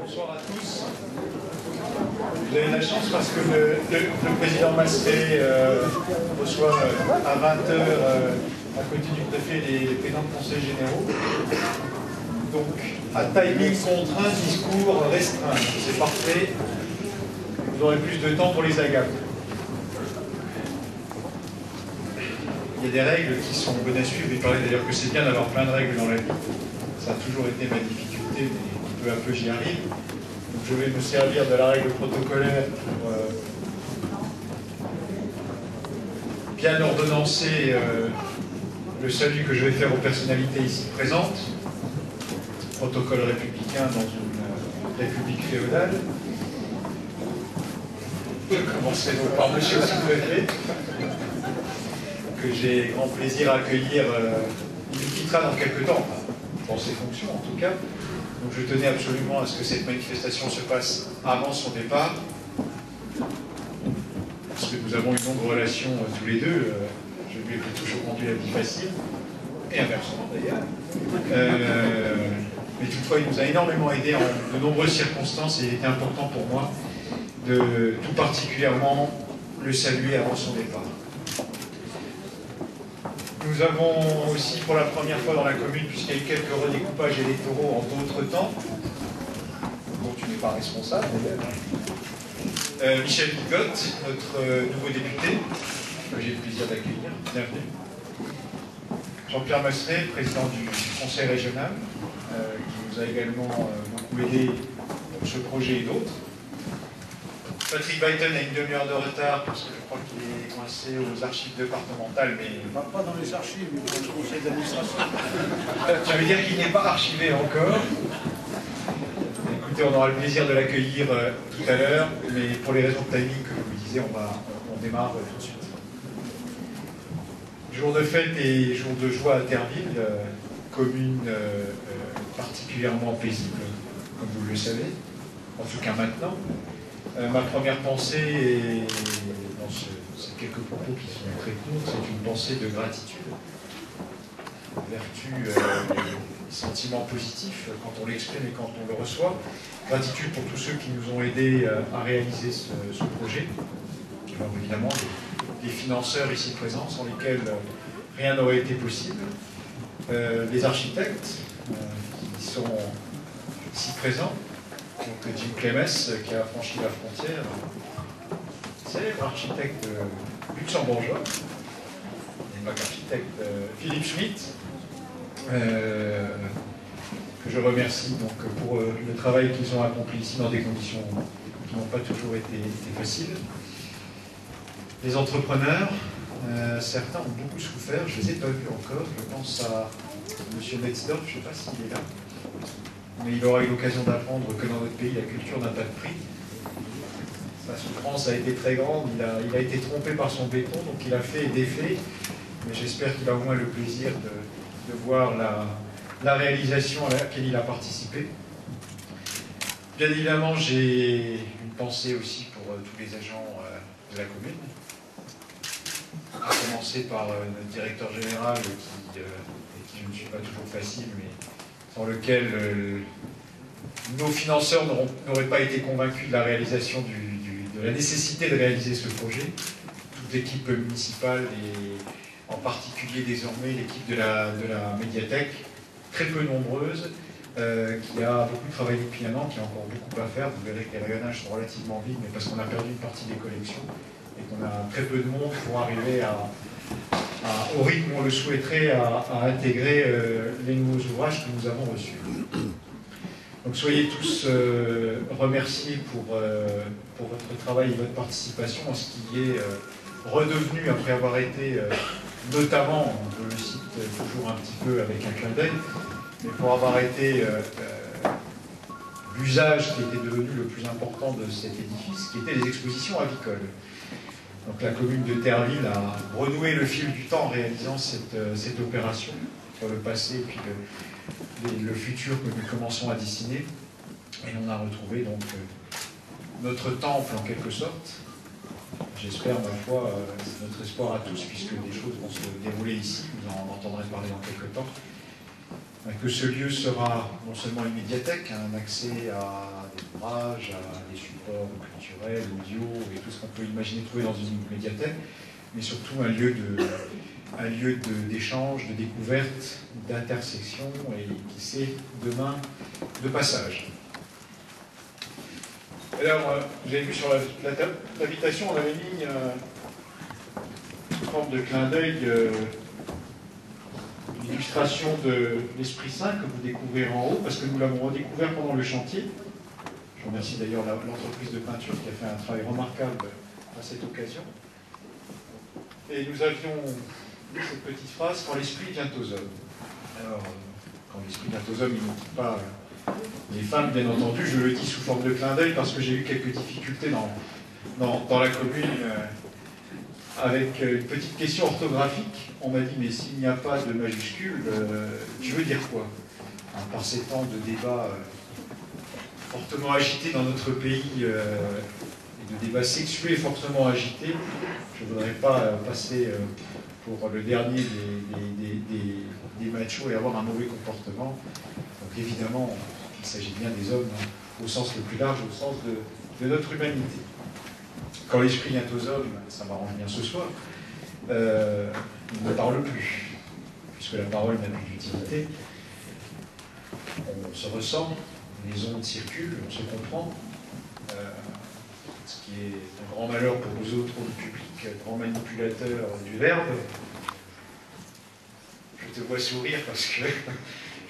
Bonsoir à tous. Vous avez la chance parce que le président Mastré reçoit à 20h à côté du préfet les présidents de conseils généraux. Donc, à timing contraint, discours restreint. C'est parfait. Vous aurez plus de temps pour les agapes. Il y a des règles qui sont bonnes à suivre. Il paraît d'ailleurs que c'est bien d'avoir plein de règles dans la vie. Ça a toujours été ma difficulté, mais peu à peu j'y arrive. Donc je vais me servir de la règle protocolaire pour bien ordonnancer le salut que je vais faire aux personnalités ici présentes. Protocole républicain dans une république féodale. Je commencerai donc par monsieur le sous-préfet, que j'ai grand plaisir à accueillir. Il nous quittera dans quelques temps, dans ses fonctions en tout cas. Donc je tenais absolument à ce que cette manifestation se passe avant son départ, parce que nous avons une longue relation tous les deux. Je lui ai toujours rendu la vie facile, et inversement d'ailleurs. Mais toutefois, il nous a énormément aidé en de nombreuses circonstances, et il était important pour moi de tout particulièrement le saluer avant son départ. Nous avons aussi pour la première fois dans la commune, puisqu'il y a eu quelques redécoupages électoraux en d'autres temps, dont tu n'es pas responsable d'ailleurs, Michel Bigotte, notre nouveau député, que j'ai le plaisir d'accueillir. Bienvenue. Jean-Pierre Mastré, président du conseil régional, qui nous a également beaucoup aidé pour ce projet et d'autres. Patrick Biden a une demi-heure de retard parce que je crois qu'il est coincé aux archives départementales, mais... Pas dans les archives, mais dans le conseil d'administration. Ça veut dire qu'il n'est pas archivé encore. Écoutez, on aura le plaisir de l'accueillir tout à l'heure, mais pour les raisons de timing que je vous disais, on démarre tout de suite. Jour de fête et jour de joie à Terreville, commune particulièrement paisible, comme vous le savez, en tout cas maintenant. Ma première pensée, et dans ces quelques propos qui sont très courts, c'est une pensée de gratitude, vertu des sentiments positifs quand on l'exprime et quand on le reçoit. Gratitude pour tous ceux qui nous ont aidés à réaliser ce projet. Alors évidemment, les financeurs ici présents, sans lesquels rien n'aurait été possible. Les architectes qui sont ici présents. Donc Jim Clemès, qui a franchi la frontière, célèbre architecte luxembourgeois, et donc architecte Philippe Schmitt, que je remercie donc pour le travail qu'ils ont accompli ici dans des conditions qui n'ont pas toujours été faciles. Les entrepreneurs, certains ont beaucoup souffert, je ne les ai pas vus encore, je pense à M. Metzdorf, je ne sais pas s'il est là. Mais il aura eu l'occasion d'apprendre que dans notre pays, la culture n'a pas de prix. Sa souffrance a été très grande, il a été trompé par son béton, donc il a fait et défait. Mais j'espère qu'il a au moins le plaisir de voir la réalisation à laquelle il a participé. Bien évidemment, j'ai une pensée aussi pour tous les agents de la commune, à commencer par notre directeur général, qui je ne suis pas toujours facile, mais dans lequel nos financeurs n'auraient pas été convaincus de la réalisation de la nécessité de réaliser ce projet. Toute l'équipe municipale et en particulier désormais l'équipe de la médiathèque, très peu nombreuse, qui a beaucoup travaillé depuis un an, qui a encore beaucoup à faire. Vous verrez que les rayonnages sont relativement vides, mais parce qu'on a perdu une partie des collections et qu'on a très peu de monde pour arriver au rythme où on le souhaiterait, à intégrer les nouveaux ouvrages que nous avons reçus. Donc soyez tous remerciés pour votre travail et votre participation à ce qui est redevenu, après avoir été notamment, je le cite toujours un petit peu avec un clin d'œil, mais pour avoir été l'usage qui était devenu le plus important de cet édifice, qui était les expositions avicoles. Donc la commune de Terreville a renoué le fil du temps en réalisant cette opération sur le passé et puis le futur que nous commençons à dessiner. Et on a retrouvé donc notre temple en quelque sorte. J'espère, ma foi, c'est notre espoir à tous, puisque des choses vont se dérouler ici, vous en entendrez parler dans quelques temps. que ce lieu sera non seulement une médiathèque, un accès à des ouvrages, à des supports culturels, audio et tout ce qu'on peut imaginer trouver dans une médiathèque, mais surtout un lieu d'échange, de découverte, d'intersection et qui sait demain de passage. Alors, vous avez vu sur l'invitation, on avait mis une forme de clin d'œil, une illustration de l'Esprit Saint que vous découvrez en haut, parce que nous l'avons redécouvert pendant le chantier. Je remercie d'ailleurs l'entreprise de peinture qui a fait un travail remarquable à cette occasion. Et nous avions lu cette petite phrase, « Quand l'Esprit vient aux hommes ». Alors, quand l'Esprit vient aux hommes, il ne dit pas les femmes, bien entendu, je le dis sous forme de clin d'œil parce que j'ai eu quelques difficultés dans la commune avec une petite question orthographique. On m'a dit, mais s'il n'y a pas de majuscule, tu veux dire quoi? Par ces temps de débat fortement agités dans notre pays, et de débats sexués fortement agités, je ne voudrais pas passer pour le dernier des machos et avoir un mauvais comportement. Donc évidemment, il s'agit bien des hommes, hein, au sens le plus large, au sens de notre humanité. Quand l'Esprit vient aux hommes, ça m'arrange bien ce soir, il ne parle plus, puisque la parole n'a plus d'utilité. On se ressent, les ondes circulent, on se comprend, ce qui est un grand malheur pour nous autres du public, grands manipulateurs du verbe. Je te vois sourire parce que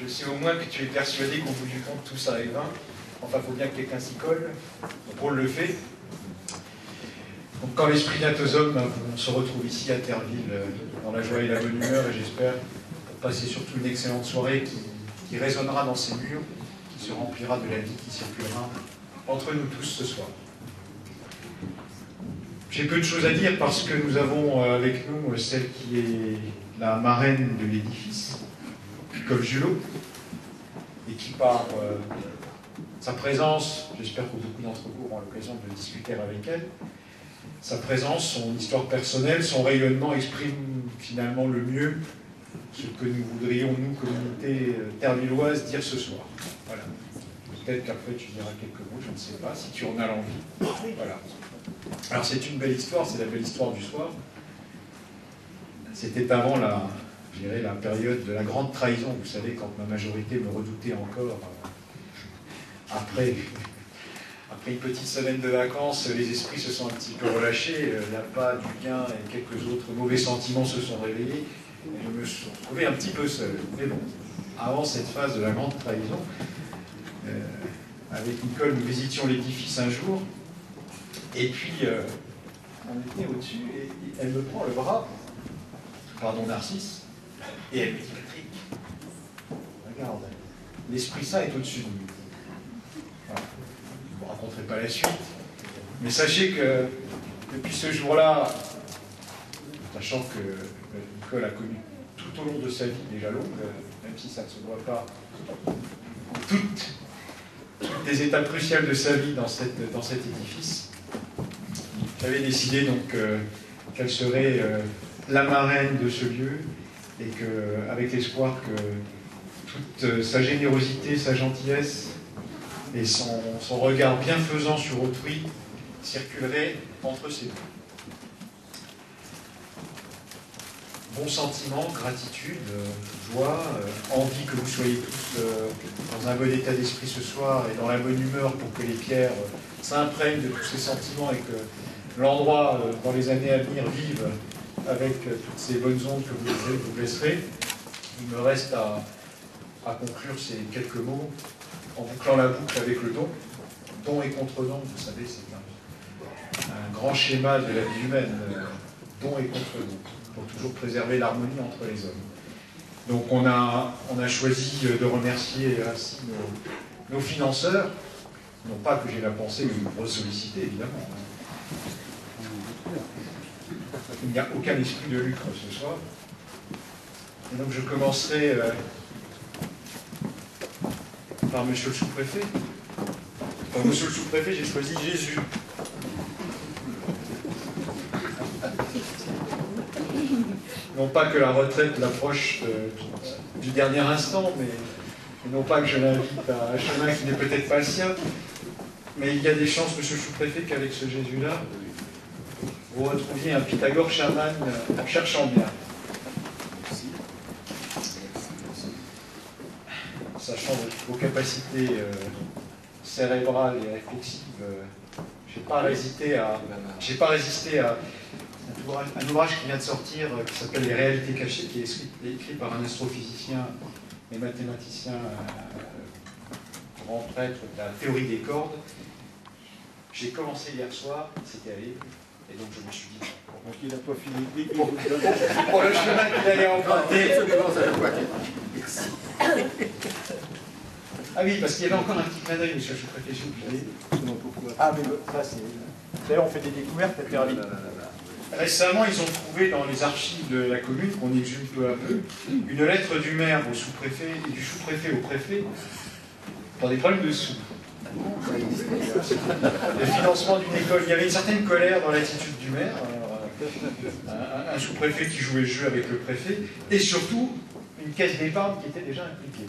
je sais au moins que tu es persuadé qu'au bout du compte, tout ça est vain. Enfin, il faut bien que quelqu'un s'y colle. Donc on le fait. Donc quand l'Esprit vient aux hommes, on se retrouve ici à Terreville, dans la joie et la bonne humeur, et j'espère pour passer surtout une excellente soirée qui résonnera dans ces murs, qui se remplira de la vie qui circulera entre nous tous ce soir. J'ai peu de choses à dire parce que nous avons avec nous celle qui est la marraine de l'édifice, Nicole Julot, et qui par sa présence, j'espère que beaucoup d'entre vous auront l'occasion de discuter avec elle, sa présence, son histoire personnelle, son rayonnement exprime finalement le mieux ce que nous voudrions, nous, communauté tervilloise, dire ce soir. Voilà. Peut-être qu'après tu diras quelques mots, je ne sais pas, si tu en as l'envie. Voilà. Alors c'est une belle histoire, c'est la belle histoire du soir. C'était avant la période de la grande trahison, vous savez, quand ma majorité me redoutait encore. Après une petite semaine de vacances, les esprits se sont un petit peu relâchés, la pas du gain et quelques autres mauvais sentiments se sont réveillés, et je me suis retrouvé un petit peu seul. Mais bon, avant cette phase de la grande trahison, avec Nicole, nous visitions l'édifice un jour, et puis on était au-dessus, et elle me prend le bras, pardon Narcisse, et elle me dit, Patrick, regarde, l'Esprit Saint est au-dessus de nous. Voilà. Je ne vous raconterai pas la suite, mais sachez que depuis ce jour-là, sachant que Nicole a connu tout au long de sa vie, déjà longue, même si ça ne se voit pas, toutes les étapes cruciales de sa vie dans cet édifice, j'avais décidé donc qu'elle serait la marraine de ce lieu et qu'avec l'espoir que toute sa générosité, sa gentillesse et son regard bienfaisant sur autrui circulerait entre ses mains. Bons sentiments, gratitude, joie, envie que vous soyez tous dans un bon état d'esprit ce soir et dans la bonne humeur pour que les pierres s'imprègnent de tous ces sentiments et que l'endroit, dans les années à venir, vive avec toutes ces bonnes ondes que vous laisserez. Il me reste à conclure ces quelques mots en bouclant la boucle avec le don. Don et contre-don, vous savez, c'est un grand schéma de la vie humaine, don et contre-don, pour toujours préserver l'harmonie entre les hommes. Donc on a choisi de remercier ainsi nos financeurs, non pas que j'ai la pensée de vous ressolliciter, évidemment. Il n'y a aucun esprit de lucre ce soir. Et donc je commencerai par monsieur le sous-préfet. Pour monsieur le sous-préfet, j'ai choisi Jésus. Non pas que la retraite l'approche du dernier instant, mais non pas que je l'invite à un chemin qui n'est peut-être pas le sien, mais il y a des chances, monsieur le sous-préfet, qu'avec ce Jésus-là, vous retrouviez un Pythagore chaman en cherchant bien. Sachant vos capacités cérébrales et réflexives, j'ai pas résisté à un ouvrage qui vient de sortir qui s'appelle Les réalités cachées, qui est écrit par un astrophysicien et mathématicien, grand prêtre de la théorie des cordes. J'ai commencé hier soir, c'était à lire, et donc je me suis dit, Donc il n'a pas fini. pour le chemin qu'il allait emprunter. Ah oui, parce qu'il y avait encore un petit clin d'œil, monsieur le sous-préfet, j'ai oublié. Ah, mais ça, c'est. D'ailleurs, on fait des découvertes à Terre. Récemment, ils ont trouvé dans les archives de la commune, qu'on exhume peu à peu, une lettre du maire au sous-préfet et du sous-préfet au préfet pour des problèmes de sous. Le financement d'une école. Il y avait une certaine colère dans l'attitude du maire, un sous-préfet qui jouait le jeu avec le préfet, et surtout une caisse d'épargne qui était déjà impliquée.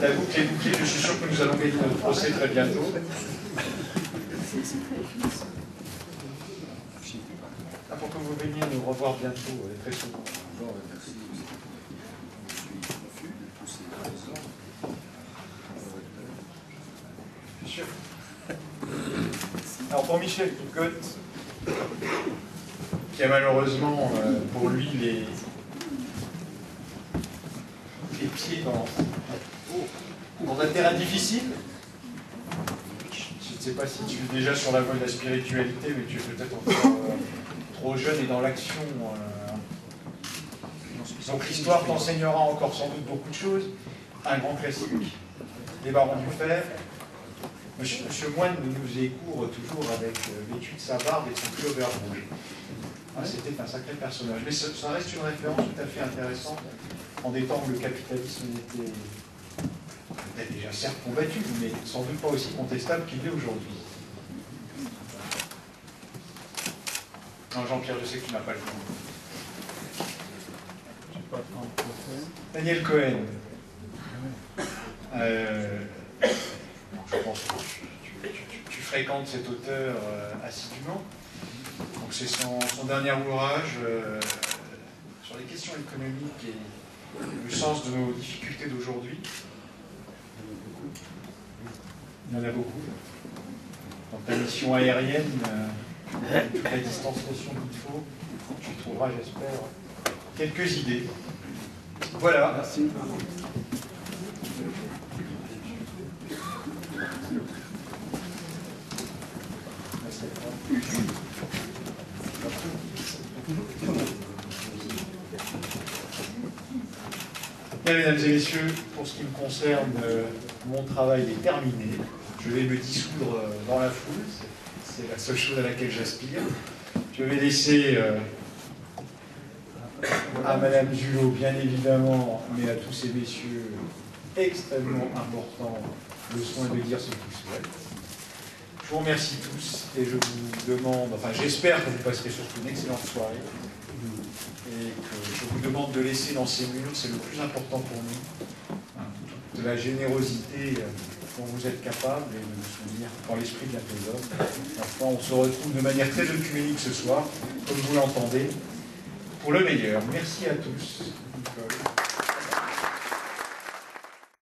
La boucle est bouclée, je suis sûr que nous allons gagner notre procès très bientôt. Ah, pour que vous veniez nous revoir bientôt, très souvent. Bien sûr. Alors pour Michel Picotte, Qui a malheureusement, pour lui, les pieds dans un terrain difficile. Je ne sais pas si tu es déjà sur la voie de la spiritualité, mais tu es peut-être encore trop jeune et dans l'action. Donc l'histoire t'enseignera encore sans doute beaucoup de choses. Un grand classique, Les Barons du Fer. Monsieur Moine nous y court toujours avec l'étude de sa barbe et de son pullover rouge. C'était un sacré personnage. Mais ça reste une référence tout à fait intéressante en des temps où le capitalisme était peut-être déjà certes combattu, mais sans doute pas aussi contestable qu'il l'est aujourd'hui. Non, Jean-Pierre, je sais que tu n'as pas le temps. Daniel Cohen. Je pense que tu fréquentes cet auteur assidûment. Donc c'est son dernier ouvrage sur les questions économiques et le sens de nos difficultés d'aujourd'hui. Il y en a beaucoup. Dans ta mission aérienne, toute la distanciation qu'il faut, tu trouveras, j'espère, quelques idées. Voilà. Merci. Bien, mesdames et messieurs, pour ce qui me concerne, mon travail est terminé. Je vais me dissoudre dans la foule, c'est la seule chose à laquelle j'aspire. Je vais laisser à Madame Julot, bien évidemment, mais à tous ces messieurs extrêmement importants, le soin de dire ce qu'ils souhaitent. Je vous remercie tous et je vous demande, enfin j'espère que vous passerez surtout une excellente soirée et que je vous demande de laisser dans ces murs, c'est le plus important pour nous, toute la générosité dont vous êtes capable et de vous souvenir quand l'esprit vient aux hommes. Enfin, on se retrouve de manière très œcuménique ce soir, comme vous l'entendez, pour le meilleur. Merci à tous.